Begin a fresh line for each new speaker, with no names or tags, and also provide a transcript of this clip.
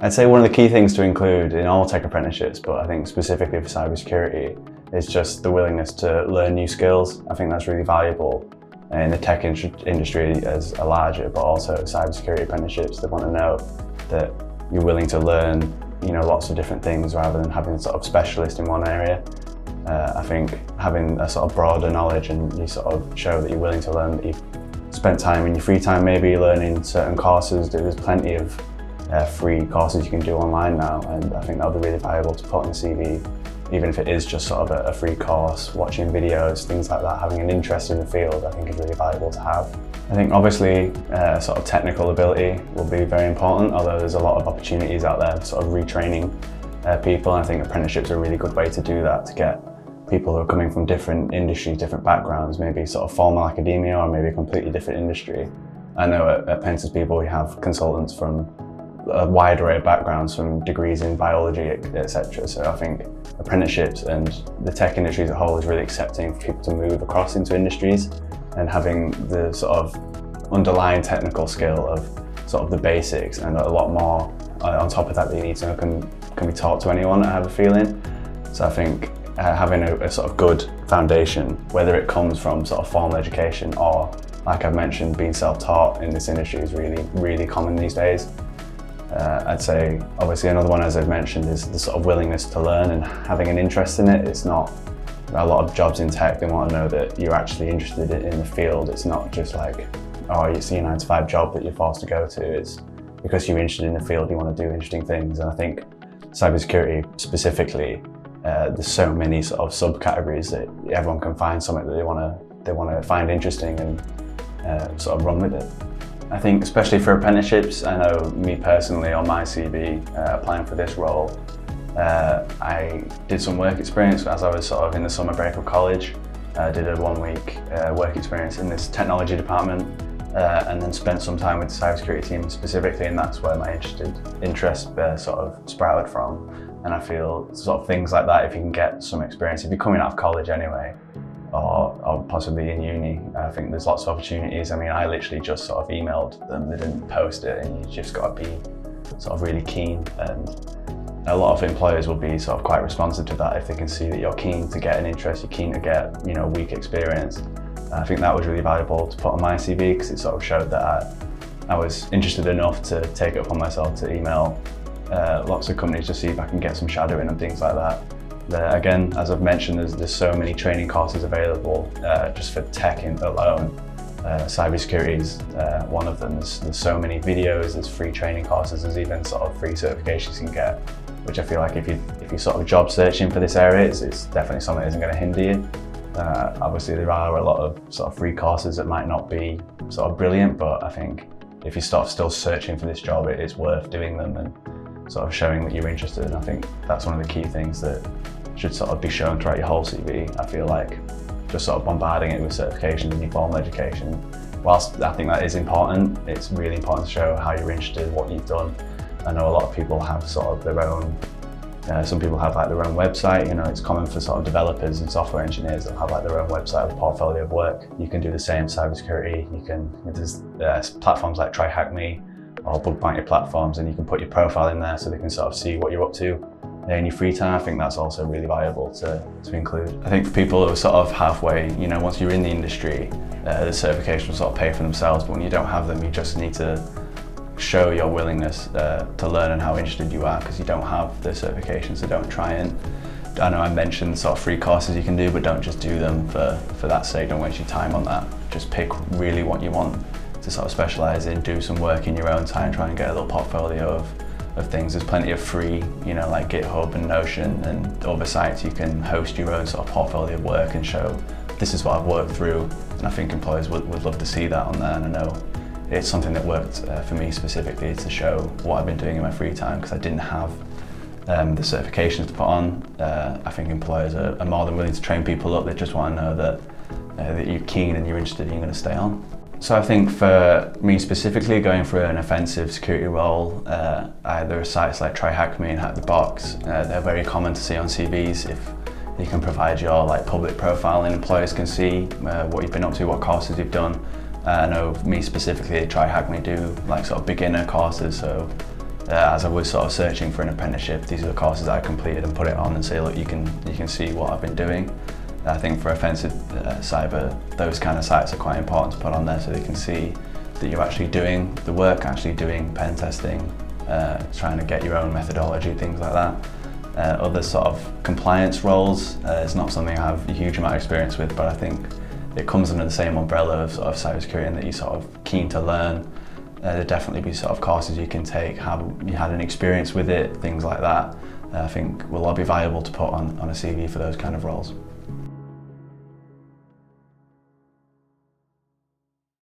I'd say one of the key things to include in all tech apprenticeships, but I think specifically for cybersecurity, is just the willingness to learn new skills. I think that's really valuable in the tech industry as a larger, but also cybersecurity apprenticeships. They want to know that you're willing to learn, lots of different things rather than having sort of specialist in one area. I think having a sort of broader knowledge, and you sort of show that you're willing to learn, that you've spent time in your free time maybe learning certain courses. There's plenty of free courses you can do online now, and I think that'll be really valuable to put on the CV, even if it is just sort of a free course, watching videos, things like that. Having an interest in the field, I think, is really valuable to have. I think obviously sort of technical ability will be very important, although there's a lot of opportunities out there for sort of retraining people, and I think apprenticeships are a really good way to do that, to get people who are coming from different industries, different backgrounds, maybe sort of formal academia or maybe a completely different industry. I know at Pence's People we have consultants from a wide array of backgrounds, from degrees in biology, etc. So I think apprenticeships and the tech industry as a whole is really accepting for people to move across into industries, and having the sort of underlying technical skill of sort of the basics and a lot more on top of that you need to know can be taught to anyone, I have a feeling. So I think having a sort of good foundation, whether it comes from sort of formal education or, like I've mentioned, being self-taught in this industry, is really, really common these days. I'd say obviously another one, as I've mentioned, is the sort of willingness to learn and having an interest in it. It's not a lot of jobs in tech, they want to know that you're actually interested in the field. It's not just like, oh, you see a 9-to-5 job that you're forced to go to. It's because you're interested in the field, you want to do interesting things. And I think cybersecurity specifically, there's so many sort of subcategories that everyone can find something that they want to find interesting and sort of run with it. I think especially for apprenticeships, I know me personally on my CV, applying for this role, I did some work experience as I was sort of in the summer break of college. I did a 1-week work experience in this technology department, and then spent some time with the cybersecurity team specifically, and that's where my interest sort of sprouted from. And I feel sort of things like that, if you can get some experience, if you're coming out of college anyway, or possibly in uni, I think there's lots of opportunities. I mean, I literally just sort of emailed them, they didn't post it, and you just got to be sort of really keen. And a lot of employers will be sort of quite responsive to that if they can see that you're keen to get an interest, you're keen to get, a week experience. And I think that was really valuable to put on my CV, because it sort of showed that I was interested enough to take it upon myself to email lots of companies to see if I can get some shadowing and things like that. Again, as I've mentioned, there's so many training courses available just for tech alone. Cybersecurity is one of them. There's so many videos, there's free training courses, there's even sort of free certifications you can get, which I feel like if you're sort of job searching for this area, it's definitely something that isn't going to hinder you. Obviously there are a lot of sort of free courses that might not be sort of brilliant, but I think if you start still searching for this job, it is worth doing them and sort of showing that you're interested. And I think that's one of the key things that should sort of be shown throughout your whole CV. I feel like just sort of bombarding it with certifications and your formal education, whilst I think that is important, it's really important to show how you're interested, what you've done. I know a lot of people have sort of their own, some people have like their own website. It's common for sort of developers and software engineers that have like their own website with a portfolio of work. You can do the same cybersecurity. There's platforms like TryHackMe or bug bounty platforms, and you can put your profile in there so they can sort of see what you're up to in your free time. I think that's also really valuable to include. I think for people who are sort of halfway, once you're in the industry, the certification will sort of pay for themselves, but when you don't have them, you just need to show your willingness to learn and how interested you are, because you don't have the certification. So don't try and, I know I mentioned sort of free courses you can do, but don't just do them for that sake. Don't waste your time on that. Just pick really what you want to sort of specialise in, do some work in your own time, try and get a little portfolio of things. There's plenty of free, like GitHub and Notion and other sites. You can host your own sort of portfolio of work and show, this is what I've worked through. And I think employers would love to see that on there. And I know it's something that worked for me specifically, to show what I've been doing in my free time, because I didn't have the certifications to put on. I think employers are more than willing to train people up. They just want to know that you're keen and you're interested and you're going to stay on. So I think for me specifically, going for an offensive security role, there are sites like TryHackMe and Hack the Box. They're very common to see on CVs. If you can provide your public profile, and employers can see what you've been up to, what courses you've done. I know me specifically, TryHackMe do sort of beginner courses, so as I was sort of searching for an apprenticeship, these are the courses that I completed, and put it on and say, look, you can see what I've been doing. I think for offensive cyber, those kind of sites are quite important to put on there so they can see that you're actually doing the work, actually doing pen testing, trying to get your own methodology, things like that. Other sort of compliance roles is not something I have a huge amount of experience with, but I think it comes under the same umbrella of sort of cybersecurity, and that you're sort of keen to learn. There'll definitely be sort of courses you can take, have you had an experience with it, things like that. I think will all be valuable to put on a CV for those kind of roles.